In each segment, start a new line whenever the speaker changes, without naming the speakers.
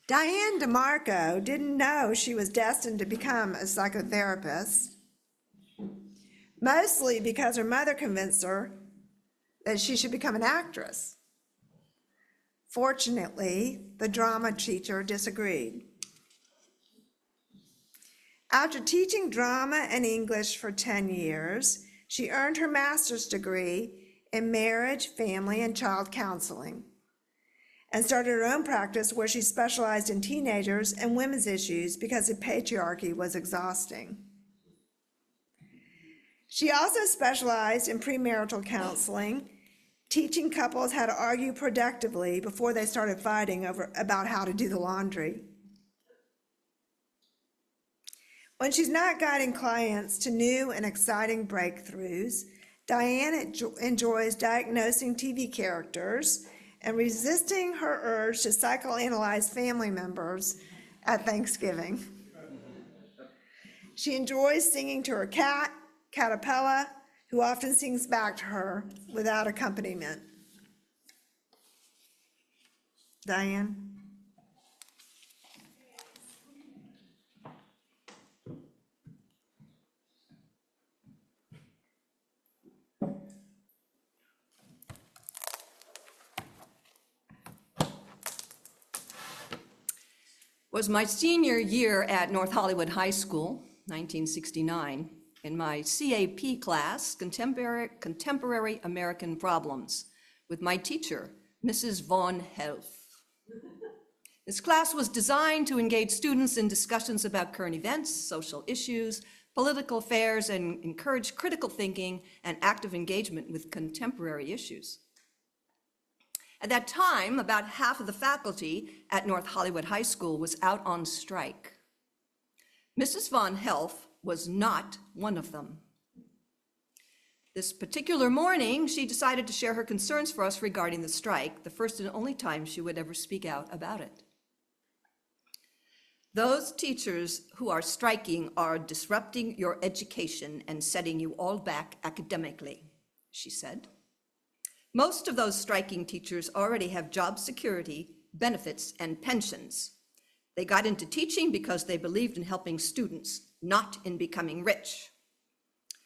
Diane DeMarco didn't know she was destined to become a psychotherapist, mostly because her mother convinced her that she should become an actress. Fortunately, the drama teacher disagreed. After teaching drama and English for 10 years, she earned her master's degree in marriage, family, and child counseling, and started her own practice where she specialized in teenagers and women's issues because the patriarchy was exhausting. She also specialized in premarital counseling, teaching couples how to argue productively before they started fighting about how to do the laundry. When she's not guiding clients to new and exciting breakthroughs, Diane enjoys diagnosing TV characters and resisting her urge to psychoanalyze family members at Thanksgiving. She enjoys singing to her cat, Caterpillar, who often sings back to her without accompaniment. Diane?
Was my senior year at North Hollywood High School, 1969, in my CAP class, Contemporary American Problems, with my teacher, Mrs. Von Helf. This class was designed to engage students in discussions about current events, social issues, political affairs, and encourage critical thinking and active engagement with contemporary issues. At that time, about half of the faculty at North Hollywood High School was out on strike. Mrs. Von Helf was not one of them. This particular morning, she decided to share her concerns for us regarding the strike, the first and only time she would ever speak out about it. Those teachers who are striking are disrupting your education and setting you all back academically, she said. Most of those striking teachers already have job security, benefits, and pensions. They got into teaching because they believed in helping students, not in becoming rich.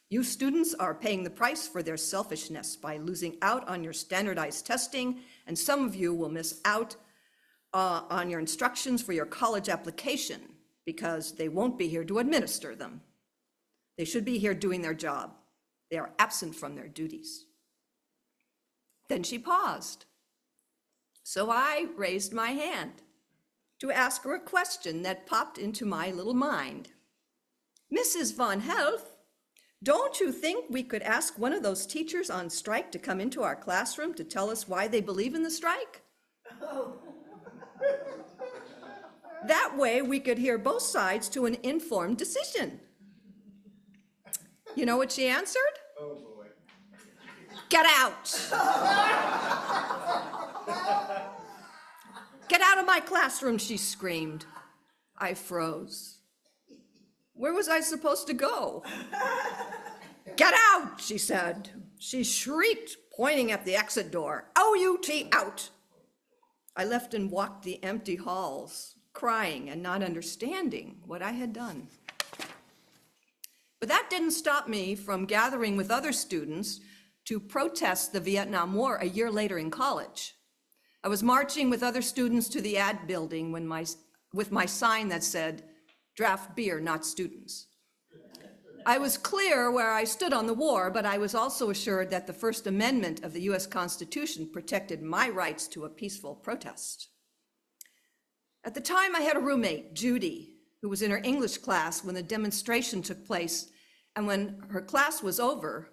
You students are paying the price for their selfishness by losing out on your standardized testing, and some of you will miss out on your instructions for your college application because they won't be here to administer them. They should be here doing their job. They are absent from their duties. Then she paused. So I raised my hand to ask her a question that popped into my little mind. Mrs. Von Helf, don't you think we could ask one of those teachers on strike to come into our classroom to tell us why they believe in the strike? That way we could hear both sides to an informed decision. You know what she answered? Oh boy. Get out! Get out of my classroom, she screamed. I froze. Where was I supposed to go? Get out, she said. She shrieked, pointing at the exit door. O-U-T, out! I left and walked the empty halls, crying and not understanding what I had done. But that didn't stop me from gathering with other students to protest the Vietnam War a year later in college. I was marching with other students to the ad building with my sign that said, "Draft beer, not students." I was clear where I stood on the war, but I was also assured that the First Amendment of the US Constitution protected my rights to a peaceful protest. At the time, I had a roommate, Judy, who was in her English class when the demonstration took place, and when her class was over,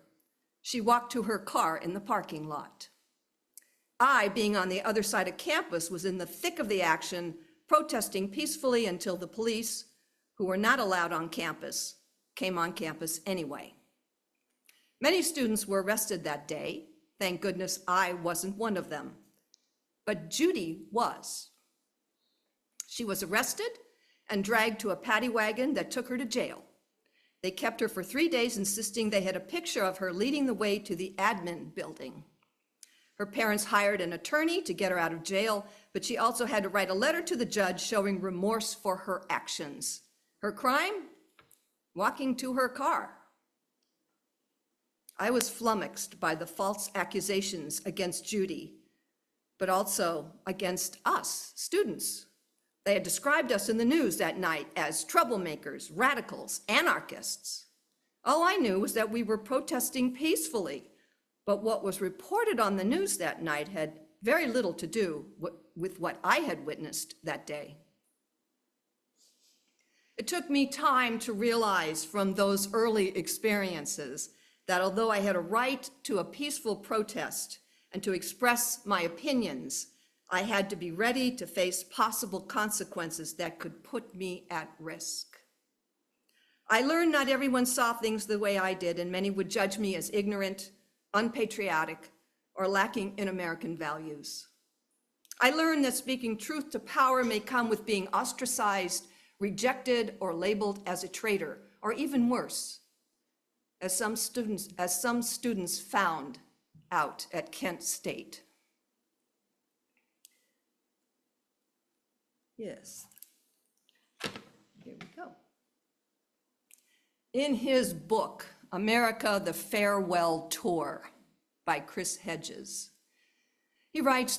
she walked to her car in the parking lot. I, being on the other side of campus, was in the thick of the action, protesting peacefully until the police, who were not allowed on campus, came on campus anyway. Many students were arrested that day. Thank goodness I wasn't one of them. But Judy was. She was arrested and dragged to a paddy wagon that took her to jail. They kept her for 3 days, insisting they had a picture of her leading the way to the admin building. Her parents hired an attorney to get her out of jail, but she also had to write a letter to the judge showing remorse for her actions. Her crime? Walking to her car. I was flummoxed by the false accusations against Judy, but also against us, students. They had described us in the news that night as troublemakers, radicals, anarchists. All I knew was that we were protesting peacefully, but what was reported on the news that night had very little to do with what I had witnessed that day. It took me time to realize from those early experiences that although I had a right to a peaceful protest and to express my opinions, I had to be ready to face possible consequences that could put me at risk. I learned not everyone saw things the way I did, and many would judge me as ignorant, unpatriotic, or lacking in American values. I learned that speaking truth to power may come with being ostracized, rejected, or labeled as a traitor, or even worse, as some students found out at Kent State. Yes, here we go. In his book, America, the Farewell Tour by Chris Hedges, he writes,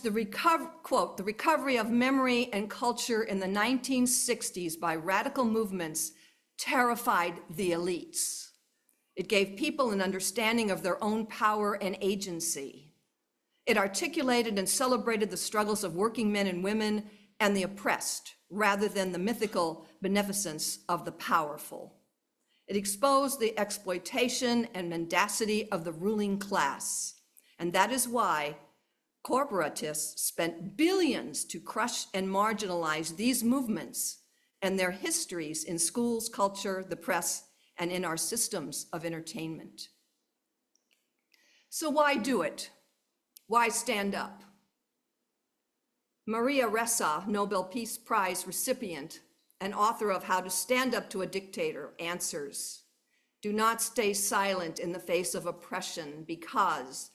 quote, the recovery of memory and culture in the 1960s by radical movements terrified the elites. It gave people an understanding of their own power and agency. It articulated and celebrated the struggles of working men and women and the oppressed, rather than the mythical beneficence of the powerful. It exposed the exploitation and mendacity of the ruling class, and that is why corporatists spent billions to crush and marginalize these movements and their histories in schools, culture, the press, and in our systems of entertainment. So why do it? Why stand up? Maria Ressa, Nobel Peace Prize recipient and author of How to Stand Up to a Dictator, answers, do not stay silent in the face of oppression, because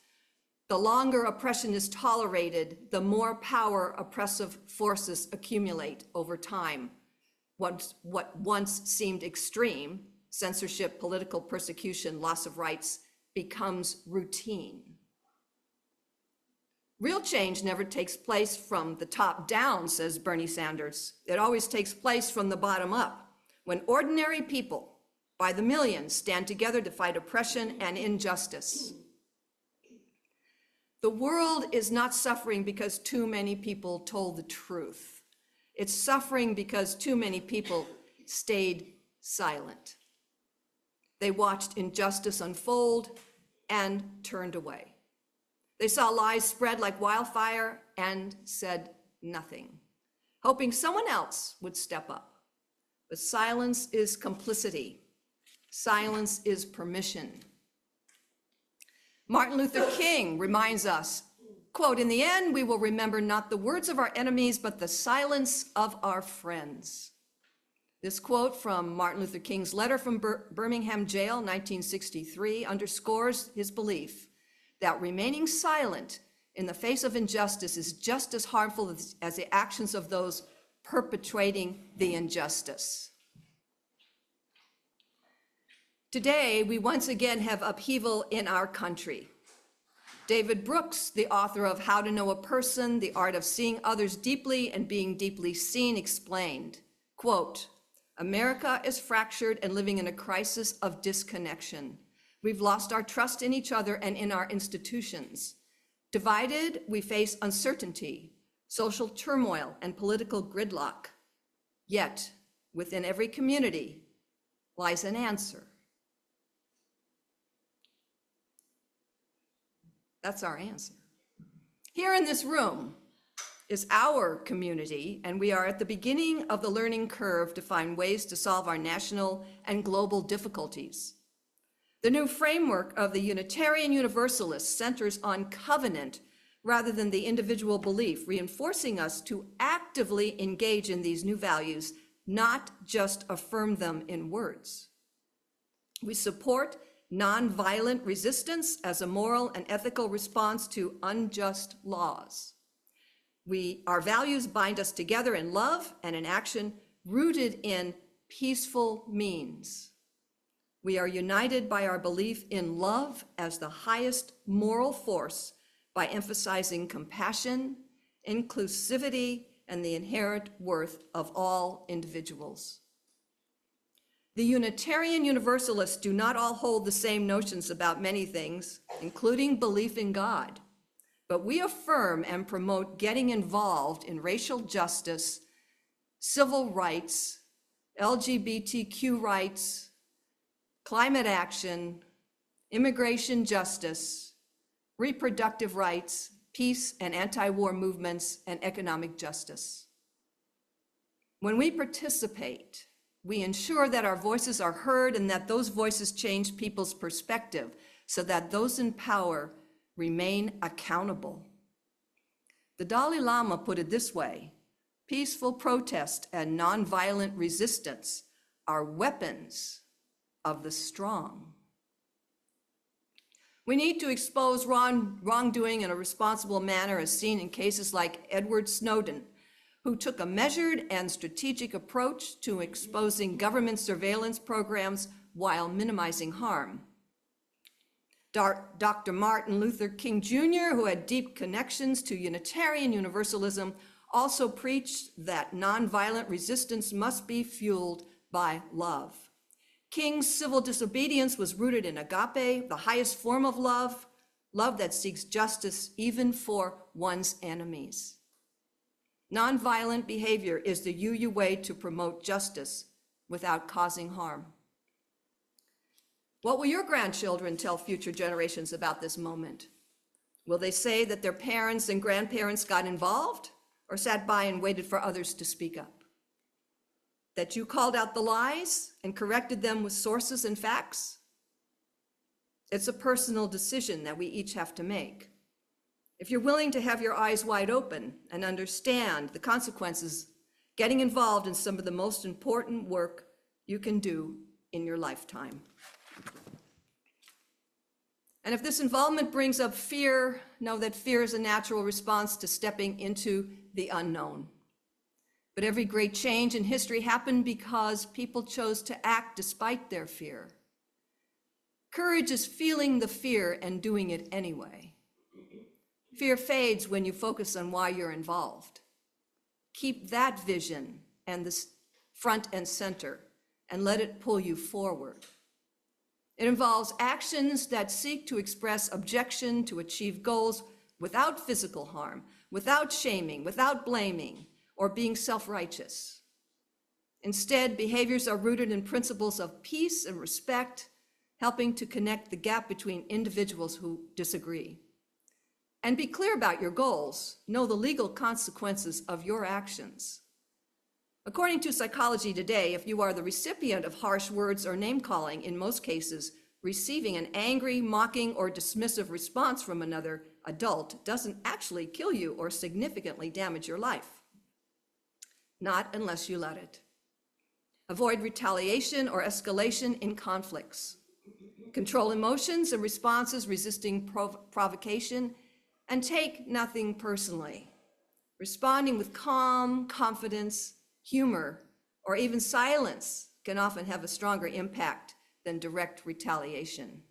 the longer oppression is tolerated, the more power oppressive forces accumulate over time. What once seemed extreme, censorship, political persecution, loss of rights, becomes routine. Real change never takes place from the top down, says Bernie Sanders. It always takes place from the bottom up, when ordinary people, by the millions, stand together to fight oppression and injustice. The world is not suffering because too many people told the truth. It's suffering because too many people stayed silent. They watched injustice unfold and turned away. They saw lies spread like wildfire and said nothing, hoping someone else would step up. But silence is complicity. Silence is permission. Martin Luther King reminds us, quote, in the end, we will remember not the words of our enemies, but the silence of our friends. This quote from Martin Luther King's letter from Birmingham jail, 1963, underscores his belief that remaining silent in the face of injustice is just as harmful as the actions of those perpetrating the injustice. Today, we once again have upheaval in our country. David Brooks, the author of How to Know a Person, The Art of Seeing Others Deeply and Being Deeply Seen, explained, quote, America is fractured and living in a crisis of disconnection. We've lost our trust in each other and in our institutions. Divided, we face uncertainty, social turmoil, and political gridlock. Yet, within every community lies an answer. That's our answer. Here in this room is our community, and we are at the beginning of the learning curve to find ways to solve our national and global difficulties. The new framework of the Unitarian Universalist centers on covenant rather than the individual belief, reinforcing us to actively engage in these new values, not just affirm them in words. We support nonviolent resistance as a moral and ethical response to unjust laws. Our values bind us together in love and in action rooted in peaceful means. We are united by our belief in love as the highest moral force by emphasizing compassion, inclusivity, and the inherent worth of all individuals. The Unitarian Universalists do not all hold the same notions about many things, including belief in God, but we affirm and promote getting involved in racial justice, civil rights, LGBTQ rights, climate action, immigration justice, reproductive rights, peace and anti-war movements, and economic justice. When we participate, we ensure that our voices are heard and that those voices change people's perspective so that those in power remain accountable. The Dalai Lama put it this way: peaceful protest and nonviolent resistance are weapons of the strong. We need to expose wrongdoing in a responsible manner, as seen in cases like Edward Snowden, who took a measured and strategic approach to exposing government surveillance programs while minimizing harm. Dr. Martin Luther King Jr., who had deep connections to Unitarian Universalism, also preached that nonviolent resistance must be fueled by love. King's civil disobedience was rooted in agape, the highest form of love, love that seeks justice even for one's enemies. Nonviolent behavior is the UU way to promote justice without causing harm. What will your grandchildren tell future generations about this moment? Will they say that their parents and grandparents got involved or sat by and waited for others to speak up? That you called out the lies and corrected them with sources and facts? It's a personal decision that we each have to make. If you're willing to have your eyes wide open and understand the consequences, getting involved in some of the most important work you can do in your lifetime. And if this involvement brings up fear, know that fear is a natural response to stepping into the unknown. But every great change in history happened because people chose to act despite their fear. Courage is feeling the fear and doing it anyway. Fear fades when you focus on why you're involved. Keep that vision and the front and center and let it pull you forward. It involves actions that seek to express objection to achieve goals without physical harm, without shaming, without blaming, or being self-righteous. Instead, behaviors are rooted in principles of peace and respect, helping to connect the gap between individuals who disagree. And be clear about your goals. Know the legal consequences of your actions. According to Psychology Today, if you are the recipient of harsh words or name-calling, in most cases, receiving an angry, mocking, or dismissive response from another adult doesn't actually kill you or significantly damage your life. Not unless you let it. Avoid retaliation or escalation in conflicts. Control emotions and responses resisting provocation, and take nothing personally. Responding with calm, confidence, humor, or even silence can often have a stronger impact than direct retaliation.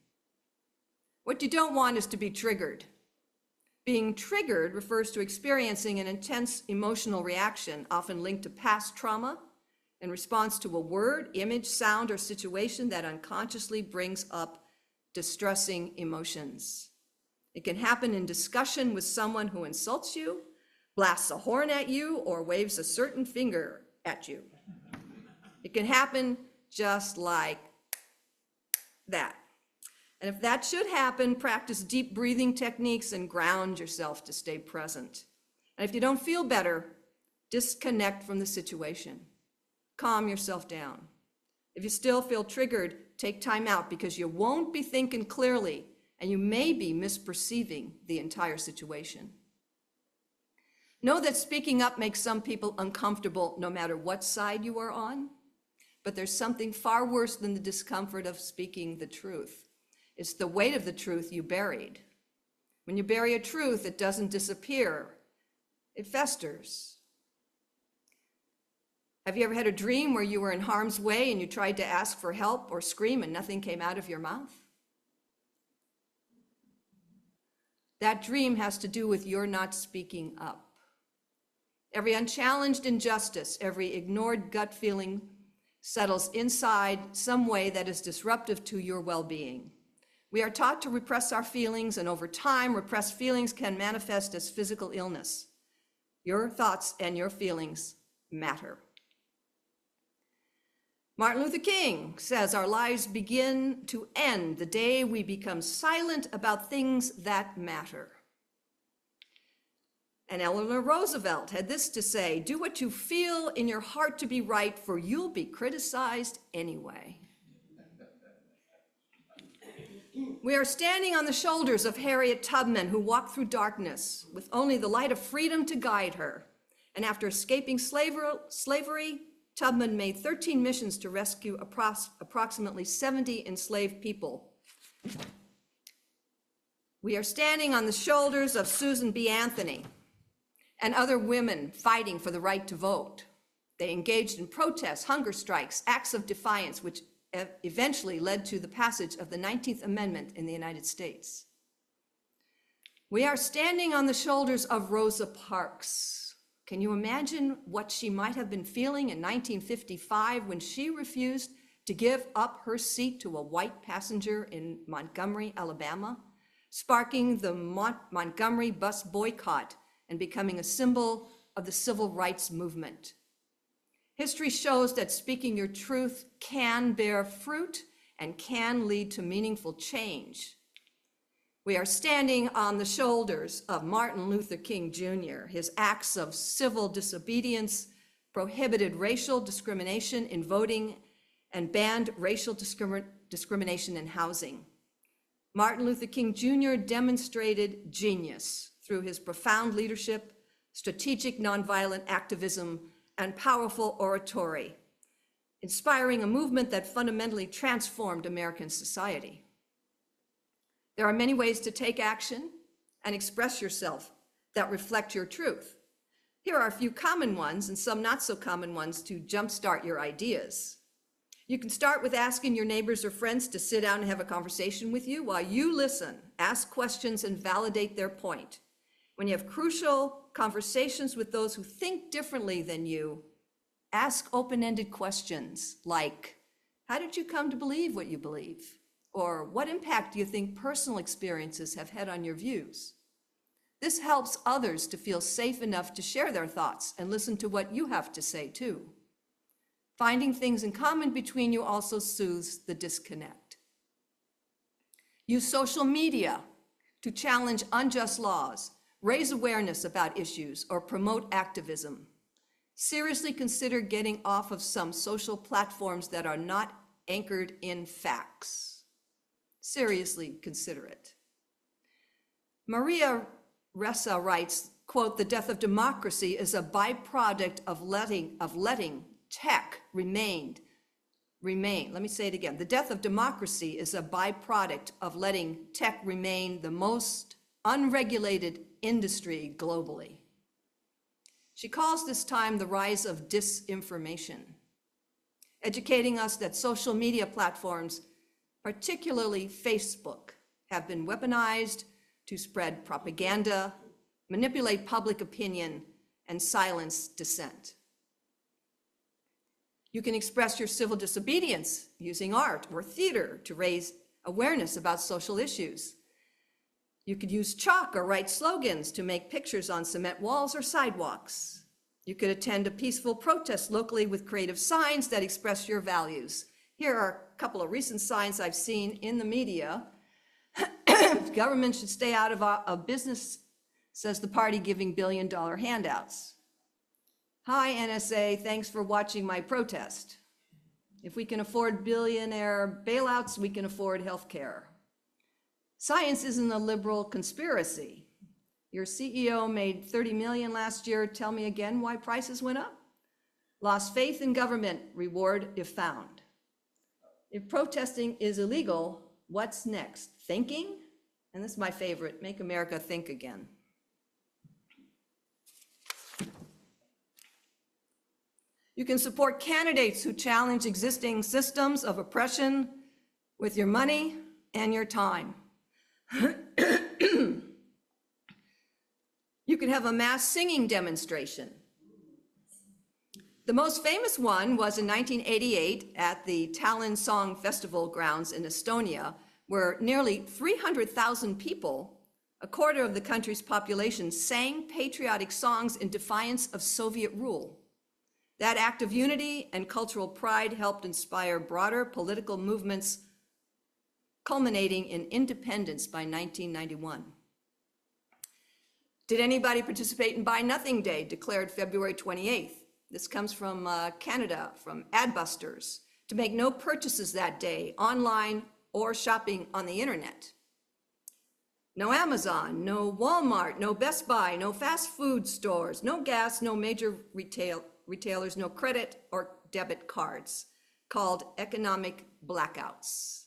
What you don't want is to be triggered. Being triggered refers to experiencing an intense emotional reaction, often linked to past trauma, in response to a word, image, sound, or situation that unconsciously brings up distressing emotions. It can happen in discussion with someone who insults you, blasts a horn at you, or waves a certain finger at you. It can happen just like that. And if that should happen, practice deep breathing techniques and ground yourself to stay present. And if you don't feel better, disconnect from the situation. Calm yourself down. If you still feel triggered, take time out because you won't be thinking clearly and you may be misperceiving the entire situation. Know that speaking up makes some people uncomfortable no matter what side you are on, but there's something far worse than the discomfort of speaking the truth. It's the weight of the truth you buried. When you bury a truth, it doesn't disappear. It festers. Have you ever had a dream where you were in harm's way and you tried to ask for help or scream and nothing came out of your mouth? That dream has to do with your not speaking up. Every unchallenged injustice, every ignored gut feeling settles inside some way that is disruptive to your well-being. We are taught to repress our feelings, and over time, repressed feelings can manifest as physical illness. Your thoughts and your feelings matter. Martin Luther King says our lives begin to end the day we become silent about things that matter. And Eleanor Roosevelt had this to say, do what you feel in your heart to be right, for you'll be criticized anyway. We are standing on the shoulders of Harriet Tubman, who walked through darkness with only the light of freedom to guide her. And after escaping slavery, Tubman made 13 missions to rescue approximately 70 enslaved people. We are standing on the shoulders of Susan B. Anthony and other women fighting for the right to vote. They engaged in protests, hunger strikes, acts of defiance, which eventually led to the passage of the 19th Amendment in the United States. We are standing on the shoulders of Rosa Parks. Can you imagine what she might have been feeling in 1955 when she refused to give up her seat to a white passenger in Montgomery, Alabama, sparking the Montgomery bus boycott and becoming a symbol of the civil rights movement? History shows that speaking your truth can bear fruit and can lead to meaningful change. We are standing on the shoulders of Martin Luther King Jr. His acts of civil disobedience prohibited racial discrimination in voting and banned racial discrimination in housing. Martin Luther King Jr. demonstrated genius through his profound leadership, strategic nonviolent activism, and powerful oratory, inspiring a movement that fundamentally transformed American society. There are many ways to take action and express yourself that reflect your truth. Here are a few common ones and some not so common ones to jumpstart your ideas. You can start with asking your neighbors or friends to sit down and have a conversation with you while you listen, ask questions, and validate their point. When you have crucial conversations with those who think differently than you, ask open-ended questions like, how did you come to believe what you believe? Or what impact do you think personal experiences have had on your views? This helps others to feel safe enough to share their thoughts and listen to what you have to say too. Finding things in common between you also soothes the disconnect. Use social media to challenge unjust laws, raise awareness about issues, or promote activism. Seriously consider getting off of some social platforms that are not anchored in facts. Seriously consider it. Maria Ressa writes, quote, "The death of democracy is a byproduct of letting tech remain. Let me say it again. The death of democracy is a byproduct of letting tech remain the most unregulated industry globally." She calls this time the rise of disinformation, educating us that social media platforms, particularly Facebook, have been weaponized to spread propaganda, manipulate public opinion, and silence dissent. You can express your civil disobedience using art or theater to raise awareness about social issues. You could use chalk or write slogans to make pictures on cement walls or sidewalks. You could attend a peaceful protest locally with creative signs that express your values. Here are a couple of recent signs I've seen in the media. Government should stay out of business, says the party giving billion-dollar handouts. Hi, NSA, thanks for watching my protest. If we can afford billionaire bailouts, we can afford health care. Science isn't a liberal conspiracy. Your CEO made 30 million last year. Tell me again why prices went up. Lost faith in government, reward if found. If protesting is illegal, what's next? Thinking? And this is my favorite, make America think again. You can support candidates who challenge existing systems of oppression with your money and your time. You could have a mass singing demonstration. The most famous one was in 1988 at the Tallinn Song Festival grounds in Estonia, where nearly 300,000 people, a quarter of the country's population, sang patriotic songs in defiance of Soviet rule. That act of unity and cultural pride helped inspire broader political movements, culminating in independence by 1991. Did anybody participate in Buy Nothing Day, declared February 28th? This comes from Canada, from Adbusters, to make no purchases that day, online or shopping on the internet. No Amazon, no Walmart, no Best Buy, no fast food stores, no gas, no major retailers, no credit or debit cards, called economic blackouts.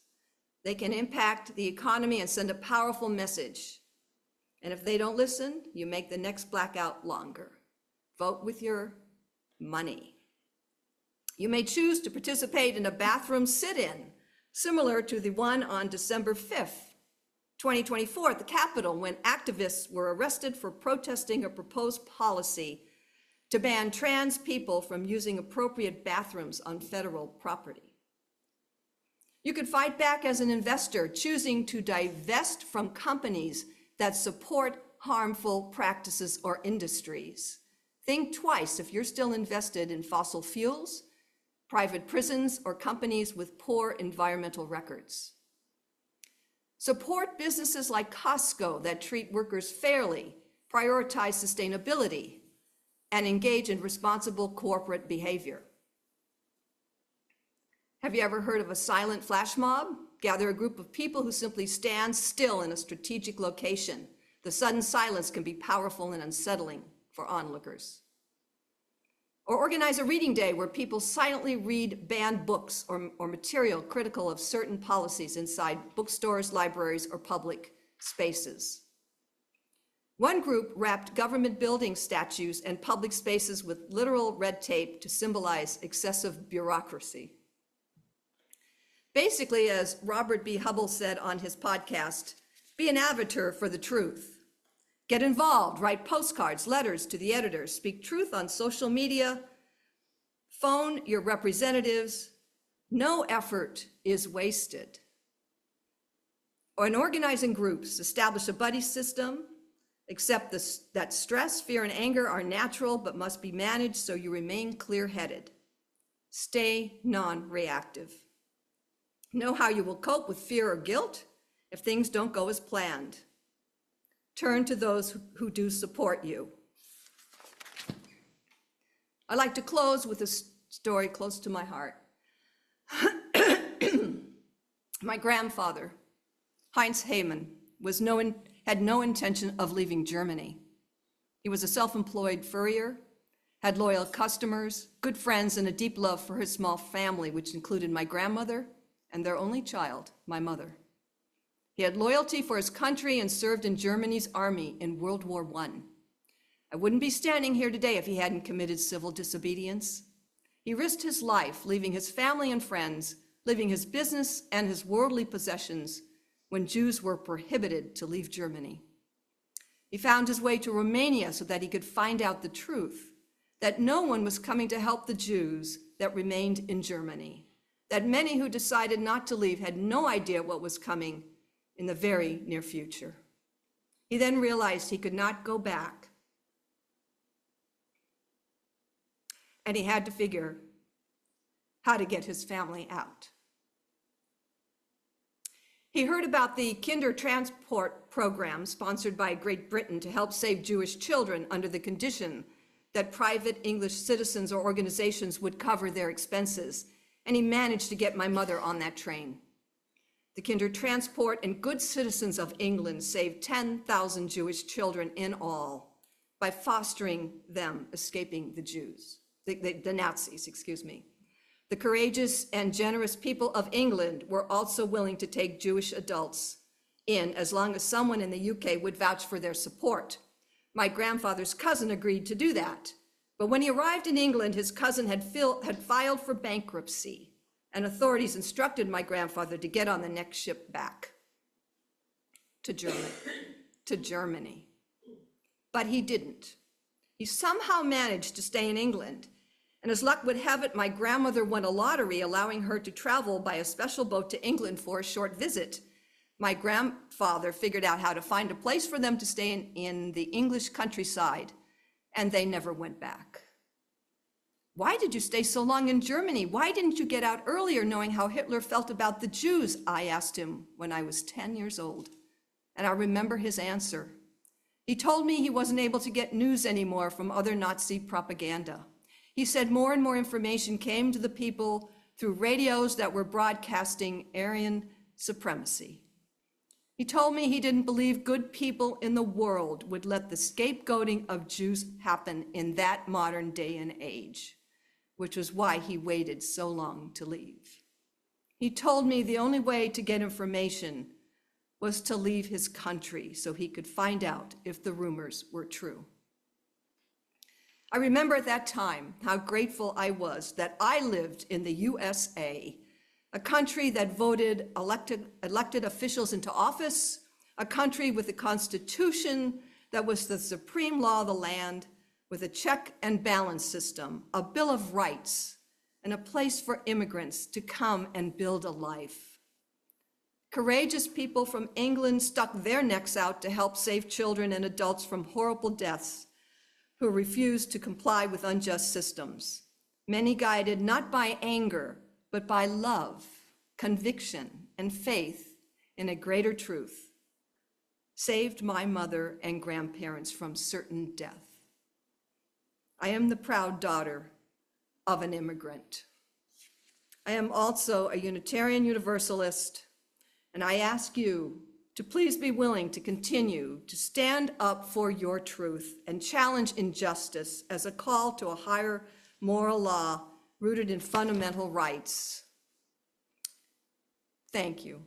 They can impact the economy and send a powerful message. And if they don't listen, you make the next blackout longer. Vote with your money. You may choose to participate in a bathroom sit-in, similar to the one on December 5th, 2024 at the Capitol, when activists were arrested for protesting a proposed policy to ban trans people from using appropriate bathrooms on federal property. You could fight back as an investor, choosing to divest from companies that support harmful practices or industries. Think twice if you're still invested in fossil fuels, private prisons, or companies with poor environmental records. Support businesses like Costco that treat workers fairly, prioritize sustainability, and engage in responsible corporate behavior. Have you ever heard of a silent flash mob? Gather a group of people who simply stand still in a strategic location. The sudden silence can be powerful and unsettling for onlookers. Or organize a reading day where people silently read banned books or material critical of certain policies inside bookstores, libraries, or public spaces. One group wrapped government building statues and public spaces with literal red tape to symbolize excessive bureaucracy. Basically, as Robert B. Hubble said on his podcast, be an avatar for the truth. Get involved, write postcards, letters to the editors, speak truth on social media, phone your representatives. No effort is wasted. Or in organizing groups, establish a buddy system, accept that stress, fear, and anger are natural but must be managed so you remain clear-headed. Stay non-reactive. Know how you will cope with fear or guilt if things don't go as planned. Turn to those who do support you. I'd like to close with a story close to my heart. My grandfather, Heinz Heymann, had no intention of leaving Germany. He was a self-employed furrier, had loyal customers, good friends, and a deep love for his small family, which included my grandmother and their only child, my mother. He had loyalty for his country and served in Germany's army in World War I. I wouldn't be standing here today if he hadn't committed civil disobedience. He risked his life, leaving his family and friends, leaving his business and his worldly possessions when Jews were prohibited to leave Germany. He found his way to Romania so that he could find out the truth, that no one was coming to help the Jews that remained in Germany, that many who decided not to leave had no idea what was coming in the very near future. He then realized he could not go back, and he had to figure how to get his family out. He heard about the Kinder Transport program sponsored by Great Britain to help save Jewish children under the condition that private English citizens or organizations would cover their expenses, and he managed to get my mother on that train. The Kinder Transport and good citizens of England saved 10,000 Jewish children in all by fostering them escaping the Nazis. The courageous and generous people of England were also willing to take Jewish adults in as long as someone in the UK would vouch for their support. My grandfather's cousin agreed to do that, But when he arrived in England, his cousin had filed for bankruptcy, and authorities instructed my grandfather to get on the next ship back to Germany. But he didn't. He somehow managed to stay in England, and as luck would have it, my grandmother won a lottery allowing her to travel by a special boat to England for a short visit. My grandfather figured out how to find a place for them to stay in the English countryside, and they never went back. Why did you stay so long in Germany? Why didn't you get out earlier knowing how Hitler felt about the Jews? I asked him when I was 10 years old, and I remember his answer. He told me he wasn't able to get news anymore from other Nazi propaganda. He said more and more information came to the people through radios that were broadcasting Aryan supremacy. He told me he didn't believe good people in the world would let the scapegoating of Jews happen in that modern day and age, which was why he waited so long to leave. He told me the only way to get information was to leave his country so he could find out if the rumors were true. I remember at that time how grateful I was that I lived in the USA, a country that voted elected officials into office, a country with a constitution that was the supreme law of the land, with a check and balance system, a Bill of Rights, and a place for immigrants to come and build a life. Courageous people from England stuck their necks out to help save children and adults from horrible deaths who refused to comply with unjust systems. Many guided not by anger, but by love, conviction, and faith in a greater truth, saved my mother and grandparents from certain death. I am the proud daughter of an immigrant. I am also a Unitarian Universalist, and I ask you to please be willing to continue to stand up for your truth and challenge injustice as a call to a higher moral law rooted in fundamental rights. Thank you.